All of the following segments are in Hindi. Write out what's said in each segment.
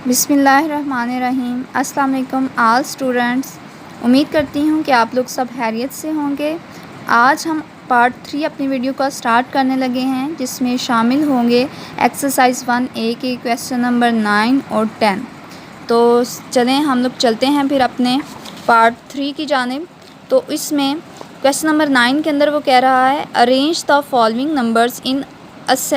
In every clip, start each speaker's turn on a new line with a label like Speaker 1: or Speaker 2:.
Speaker 1: बिस्मिल्लाहिर्रहमानिर्रहीम। अस्सलाम वालेकुम ऑल स्टूडेंट्स। उम्मीद करती हूँ कि आप लोग सब खैरियत से होंगे। आज हम पार्ट 3 अपनी वीडियो का स्टार्ट करने लगे हैं, जिसमें शामिल होंगे एक्सरसाइज 1A के क्वेश्चन नंबर 9 और 10। तो चलें हम लोग चलते हैं फिर अपने पार्ट 3 की जानिब। तो इसमें क्वेश्चन नंबर 9 के अंदर वो कह रहा है arrange the following numbers in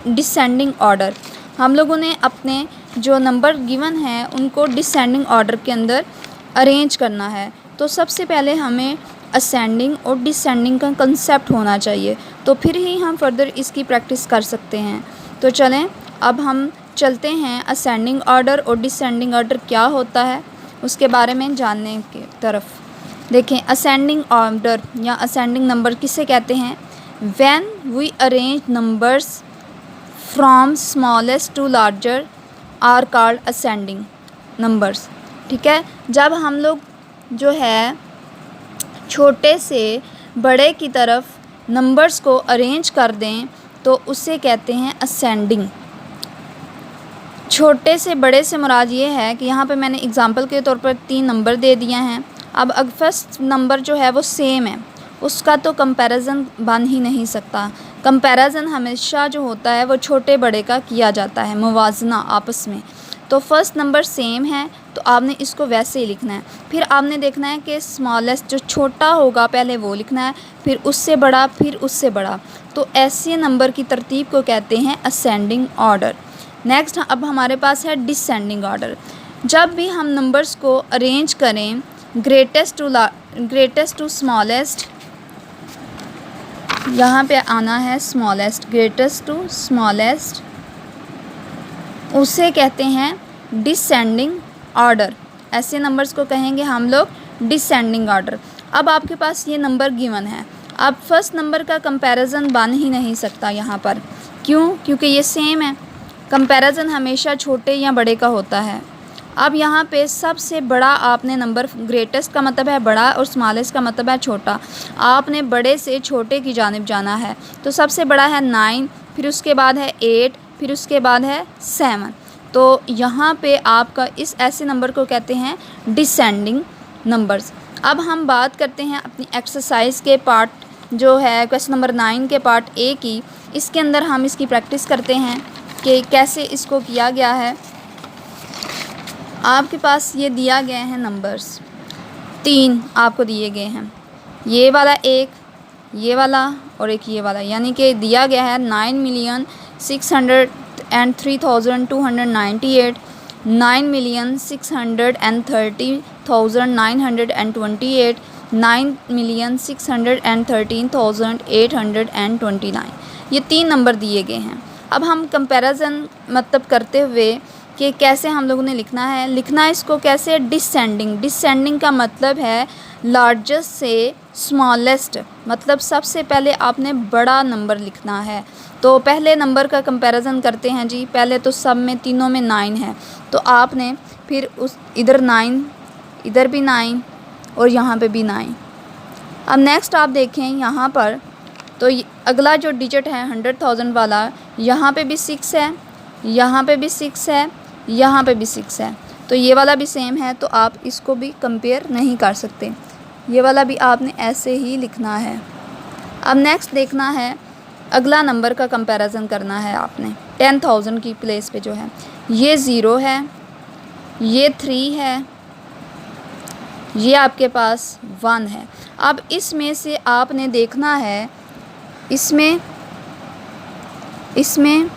Speaker 1: descending order. हम लोगों ने अपने जो नंबर गिवन है उनको डिसेंडिंग ऑर्डर के अंदर अरेंज करना है। तो सबसे पहले हमें असेंडिंग और डिसेंडिंग का कंसेप्ट होना चाहिए, तो फिर ही हम फर्दर इसकी प्रैक्टिस कर सकते हैं। तो चलें अब हम चलते हैं असेंडिंग ऑर्डर और डिसेंडिंग ऑर्डर क्या होता है उसके बारे में जानने की तरफ। देखें, असेंडिंग ऑर्डर या असेंडिंग नंबर किसे कहते हैं? When we arrange numbers from smallest to larger are called ascending numbers. ठीक है, जब हम लोग जो है छोटे से बड़े की तरफ नंबर्स को अरेंज कर दें तो उसे कहते हैं असेंडिंग। छोटे से बड़े से मुराद ये है कि यहाँ पे मैंने एग्जांपल के तौर पर 3 नंबर दे दिए हैं। अब अगर फर्स्ट नंबर जो है वो सेम है, उसका तो कंपैरिजन बन ही नहीं सकता। कंपैरिजन हमेशा जो होता है वो छोटे बड़े का किया जाता है, मुवाजना आपस में। तो फर्स्ट नंबर सेम है तो आपने इसको वैसे ही लिखना है। फिर आपने देखना है कि स्मॉलेस्ट जो छोटा होगा पहले वो लिखना है, फिर उससे बड़ा, फिर उससे बड़ा। तो ऐसे नंबर की तरतीब को कहते हैं असेंडिंग ऑर्डर। नेक्स्ट अब हमारे पास है डिसेंडिंग ऑर्डर। जब भी हम नंबर्स को अरेंज करें ग्रेटेस्ट टू स्मॉलेस्ट, यहाँ पे आना है स्मॉलेस्ट, ग्रेटेस्ट टू स्मॉलेस्ट, उसे कहते हैं डिसेंडिंग ऑर्डर। ऐसे नंबर्स को कहेंगे हम लोग डिसेंडिंग ऑर्डर। अब आपके पास ये नंबर गिवन है, अब फर्स्ट नंबर का कंपैरिजन बन ही नहीं सकता यहाँ पर। क्यों? क्योंकि ये सेम है। कंपैरिजन हमेशा छोटे या बड़े का होता है। अब यहाँ पे सबसे बड़ा आपने नंबर, ग्रेटेस्ट का मतलब है बड़ा और स्मॉलेस्ट का मतलब है छोटा, आपने बड़े से छोटे की जानिब जाना है। तो सबसे बड़ा है 9, फिर उसके बाद है 8, फिर उसके बाद है 7। तो यहाँ पे आपका इस ऐसे नंबर को कहते हैं डिसेंडिंग नंबर्स। अब हम बात करते हैं अपनी एक्सरसाइज के पार्ट जो है क्वेश्चन नंबर 9 के पार्ट ए की। इसके अंदर हम इसकी प्रैक्टिस करते हैं कि कैसे इसको किया गया है। आपके पास ये दिया गया है नंबर्स 3 आपको दिए गए हैं, ये वाला एक, ये वाला और एक ये वाला, यानी कि दिया गया है 9,603,298, 9,630,928, 9,613,829। ये 3 नंबर दिए गए हैं। अब हम कंपैरिजन मतलब करते हुए कि कैसे हम लोगों ने लिखना है, लिखना इसको कैसे, डिसेंडिंग का मतलब है लार्जेस्ट से स्मॉलेस्ट, मतलब सबसे पहले आपने बड़ा नंबर लिखना है। तो पहले नंबर का कंपैरिजन करते हैं जी। पहले तो सब में तीनों में 9 है, तो आपने फिर उस इधर 9, इधर भी 9 और यहाँ पे भी 9। अब नेक्स्ट आप देखें यहाँ पर, तो अगला जो डिजिट है 100,000 वाला, यहाँ पे भी 6 है, यहाँ पे भी 6 है, यहाँ पे भी 6 है। तो ये वाला भी सेम है, तो आप इसको भी कंपेयर नहीं कर सकते। ये वाला भी आपने ऐसे ही लिखना है। अब नेक्स्ट देखना है, अगला नंबर का कंपैरिजन करना है आपने 10,000 की प्लेस पे जो है, ये 0 है, ये 3 है, ये आपके पास 1 है। अब इसमें से आपने देखना है, इसमें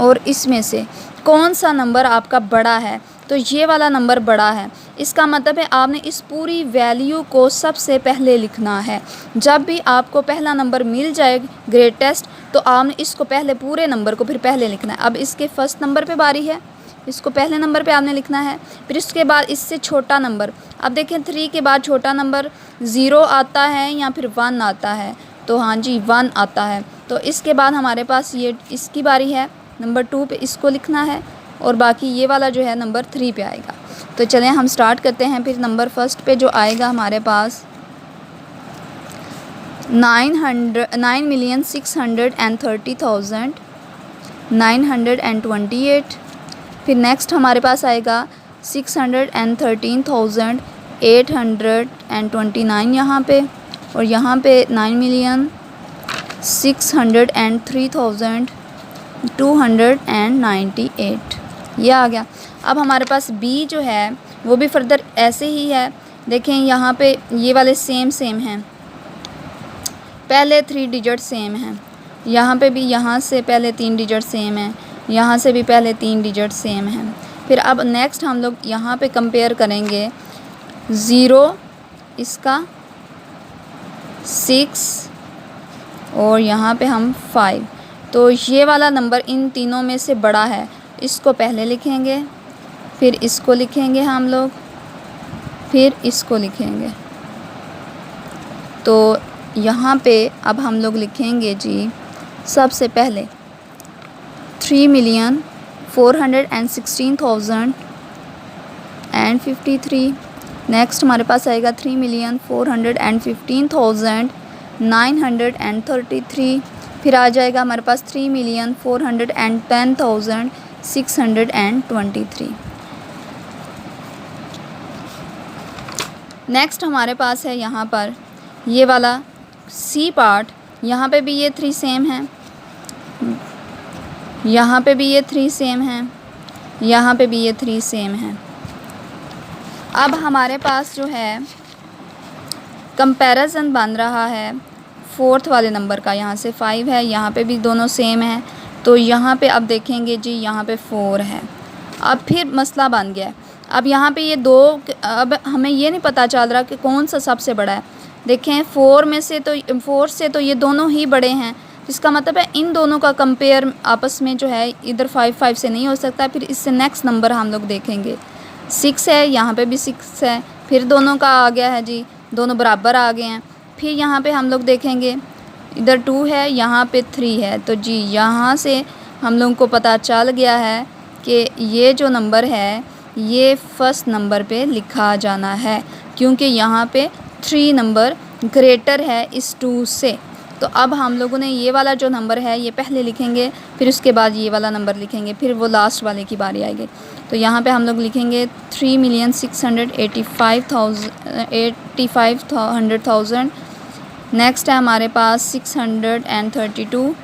Speaker 1: और इसमें से कौन सा नंबर आपका बड़ा है। तो ये वाला नंबर बड़ा है, इसका मतलब है आपने इस पूरी वैल्यू को सबसे पहले लिखना है। जब भी आपको पहला नंबर मिल जाए ग्रेटेस्ट, तो आपने इसको पहले, पूरे नंबर को फिर पहले लिखना है। अब इसके फर्स्ट नंबर पे बारी है, इसको पहले नंबर पे आपने लिखना है। फिर इसके बाद इससे छोटा नंबर, अब देखें 3 के बाद छोटा नंबर 0 आता है या फिर 1 आता है। तो हाँ जी 1 आता है। तो इसके बाद हमारे पास ये इसकी बारी है, नंबर 2 पे इसको लिखना है, और बाकी ये वाला जो है नंबर 3 पे आएगा। तो चलें हम स्टार्ट करते हैं। फिर नंबर फर्स्ट पे जो आएगा हमारे पास 9,630,928। फिर नेक्स्ट हमारे पास आएगा 613,829 यहाँ पे, और यहाँ पे 9,603,298 ये आ गया। अब हमारे पास बी जो है वो भी फर्दर ऐसे ही है। देखें यहाँ पे ये वाले सेम हैं, पहले 3 डिजिट सेम हैं, यहाँ पे भी यहाँ से पहले 3 डिजिट सेम हैं, यहाँ से भी पहले 3 डिजिट सेम हैं। फिर अब नेक्स्ट हम लोग यहाँ पे कंपेयर करेंगे 0 इसका 6 और यहाँ पे हम 5, तो ये वाला नंबर इन तीनों में से बड़ा है, इसको पहले लिखेंगे, फिर इसको लिखेंगे हम लोग, फिर इसको लिखेंगे। तो यहाँ पे अब हम लोग लिखेंगे जी सबसे पहले 3,416,053। नेक्स्ट हमारे पास आएगा 3,415,933। फिर आ जाएगा हमारे पास 3,410,623। नेक्स्ट हमारे पास है यहाँ पर ये वाला सी पार्ट, यहाँ पे भी ये 3 सेम हैं, यहाँ पे भी ये 3 सेम हैं, यहाँ पे भी ये 3 सेम हैं। अब हमारे पास जो है कंपैरिजन बन रहा है 4th वाले नंबर का, यहाँ से 5 है, यहाँ पे भी दोनों सेम हैं, तो यहाँ पे अब देखेंगे जी यहाँ पे 4 है। अब फिर मसला बन गया, अब यहाँ पे ये 2, अब हमें ये नहीं पता चल रहा कि कौन सा सबसे बड़ा है। देखें 4 से तो ये दोनों ही बड़े हैं, इसका मतलब है इन दोनों का कंपेयर आपस में जो है इधर 5 से नहीं हो सकता। फिर इससे नेक्स्ट नंबर हम लोग देखेंगे 6 है, यहाँ पे भी 6 है, फिर दोनों का आ गया है जी, दोनों बराबर आ गए हैं। फिर यहाँ पे हम लोग देखेंगे इधर 2 है, यहाँ पे 3 है, तो जी यहाँ से हम लोगों को पता चल गया है कि ये जो नंबर है ये फर्स्ट नंबर पे लिखा जाना है, क्योंकि यहाँ पे 3 नंबर ग्रेटर है इस 2 से। तो अब हम लोगों ने ये वाला जो नंबर है ये पहले लिखेंगे, फिर उसके बाद ये वाला नंबर लिखेंगे, फिर वो लास्ट वाले की बारी आएगी। तो यहाँ पे हम लोग लिखेंगे 3,685,000। नेक्स्ट है हमारे पास 632,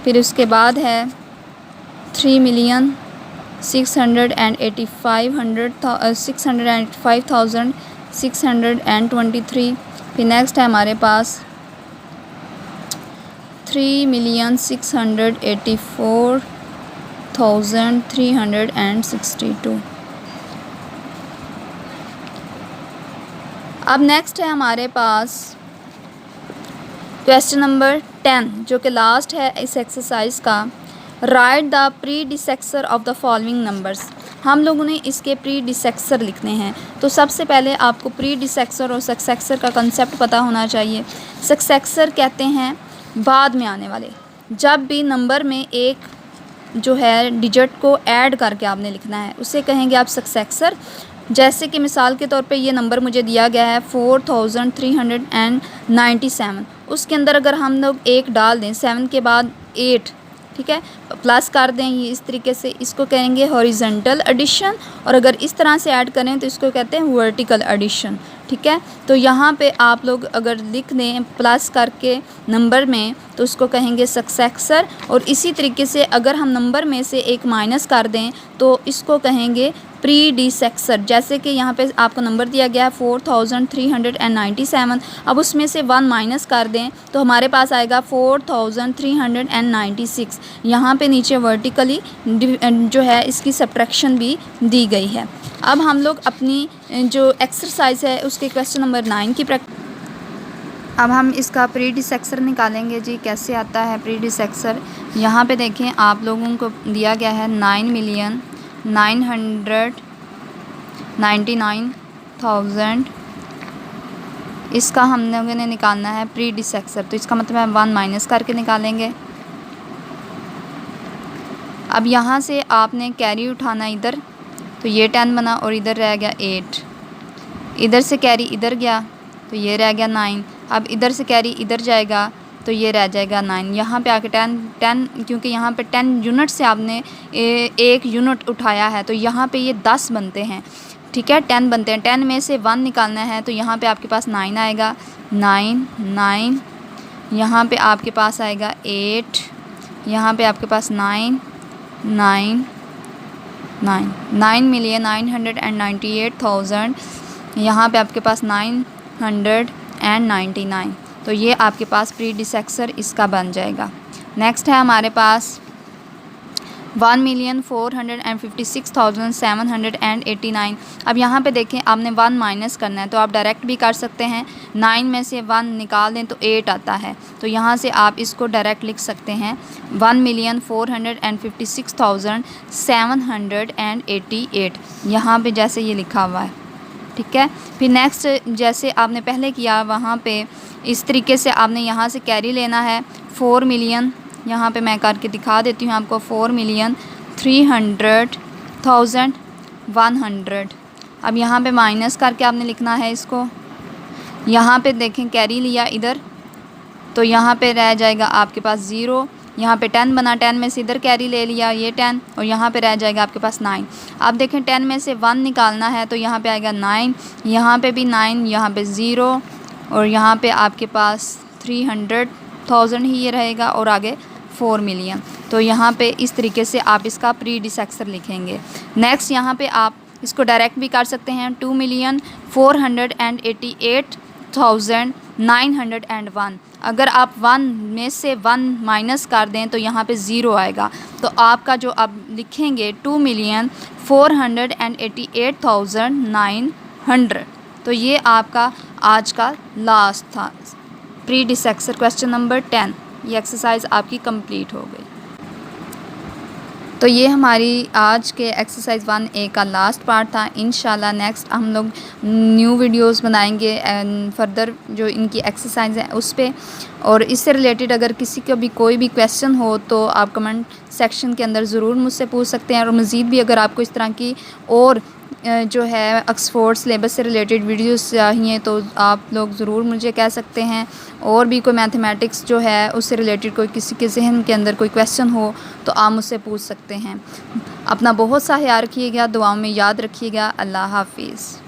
Speaker 1: फिर उसके बाद है 3,685,623। फिर नेक्स्ट है हमारे पास 3,684,362। अब नेक्स्ट है हमारे पास क्वेश्चन नंबर 10 जो कि लास्ट है इस एक्सरसाइज का। Write the predecessor of the following numbers. हम लोगों ने इसके प्रीडिसेक्सर लिखने हैं, तो सबसे पहले आपको प्रीडिसेक्सर और सक्सेसर का कंसेप्ट पता होना चाहिए। सक्सेसर कहते हैं बाद में आने वाले, जब भी नंबर में एक जो है डिजिट को ऐड करके आपने लिखना है उसे कहेंगे आप सक्सेसर। जैसे कि मिसाल के तौर पे ये नंबर मुझे दिया गया है 4397, उसके अंदर अगर हम लोग 1 डाल दें, 7 के बाद 8, ठीक है, प्लस कर दें, ये इस तरीके से इसको कहेंगे हॉरिजॉन्टल एडिशन, और अगर इस तरह से ऐड करें तो इसको कहते हैं वर्टिकल एडिशन, ठीक है। तो यहाँ पे आप लोग अगर लिख दें प्लस करके नंबर में तो उसको कहेंगे सक्सेसर, और इसी तरीके से अगर हम नंबर में से एक माइनस कर दें तो इसको कहेंगे प्रीडिसेक्सर। जैसे कि यहाँ पे आपको नंबर दिया गया है 4397, अब उसमें से 1 माइनस कर दें तो हमारे पास आएगा 4396। यहाँ पे नीचे वर्टिकली जो है इसकी सब्ट्रैक्शन भी दी गई है। अब हम लोग अपनी जो एक्सरसाइज है उसके क्वेश्चन नंबर 9 की अब हम इसका प्रीडिसेक्सर निकालेंगे जी। कैसे आता है प्रीडिसेक्सर, यहाँ पे देखें आप लोगों को दिया गया है 9,999,000, इसका हम लोगों ने निकालना है प्रीडिसेक्सर, तो इसका मतलब है 1 माइनस करके निकालेंगे। अब यहाँ से आपने कैरी उठाना इधर, तो ये 10 बना और इधर रह गया 8, इधर से कैरी इधर गया तो ये रह गया 9। अब इधर से कैरी इधर जाएगा तो ये रह जाएगा 9। यहाँ पे आके 10 क्योंकि यहाँ पे 10 यूनिट से आपने एक यूनिट उठाया है तो यहाँ पे ये 10 बनते हैं, ठीक है, 10 बनते हैं। 10 में से 1 निकालना है तो यहाँ पे आपके पास 9 आएगा, 9, यहाँ पे आपके पास आएगा 8, यहाँ पे आपके पास 9 9,998,000, यहाँ पे आपके पास 999। तो ये आपके पास प्रीडिसेक्सर इसका बन जाएगा। नेक्स्ट है हमारे पास 1,456,789। अब यहाँ पे देखें आपने 1 माइनस करना है तो आप डायरेक्ट भी कर सकते हैं। 9 में से 1 निकाल दें तो 8 आता है, तो यहाँ से आप इसको डायरेक्ट लिख सकते हैं 1,456,788, यहाँ पे जैसे ये लिखा हुआ है, ठीक है। फिर नेक्स्ट जैसे आपने पहले किया वहाँ पे इस तरीके से आपने यहाँ से कैरी लेना है 4 मिलियन, यहाँ पे मैं करके दिखा देती हूँ आपको 4,300,100। अब यहाँ पे माइनस करके आपने लिखना है इसको। यहाँ पे देखें कैरी लिया इधर तो यहाँ पे रह जाएगा आपके पास 0, यहाँ पे 10 बना, 10 में से इधर कैरी ले लिया ये 10 और यहाँ पे रह जाएगा आपके पास 9। अब देखें 10 में से 1 निकालना है तो यहाँ पे आएगा 9, यहाँ पे भी 9, यहाँ पे 0 और यहाँ पे आपके पास 300,000 ही ये रहेगा और आगे 4 मिलियन। तो यहाँ पे इस तरीके से आप इसका प्रीडिसेक्सर लिखेंगे। नेक्स्ट यहाँ पे आप इसको डायरेक्ट भी कर सकते हैं 2,488,901। अगर आप 1 में से 1 माइनस कर दें तो यहाँ पे 0 आएगा, तो आपका जो आप लिखेंगे 2,488,900। तो ये आपका आज का लास्ट था प्रीडिसेक्सर क्वेश्चन नंबर 10। ये एक्सरसाइज आपकी कंप्लीट हो गई। तो ये हमारी आज के एक्सरसाइज 1A का लास्ट पार्ट था। इंशाल्लाह नेक्स्ट हम लोग न्यू वीडियोस बनाएंगे एंड फर्दर जो इनकी एक्सरसाइज है उस पे। और इससे रिलेटेड अगर किसी का भी कोई भी क्वेश्चन हो तो आप कमेंट सेक्शन के अंदर ज़रूर मुझसे पूछ सकते हैं। और मज़ीद भी अगर आपको इस तरह की और जो है ऑक्सफोर्ड सिलेबस से रिलेटेड वीडियोस चाहिए तो आप लोग ज़रूर मुझे कह सकते हैं। और भी कोई मैथमेटिक्स जो है उससे रिलेटेड कोई किसी के जहन के अंदर कोई क्वेश्चन हो तो आप मुझसे पूछ सकते हैं। अपना बहुत सा ख्याल रखिएगा, दुआओं में याद रखिएगा। अल्लाह हाफिज़।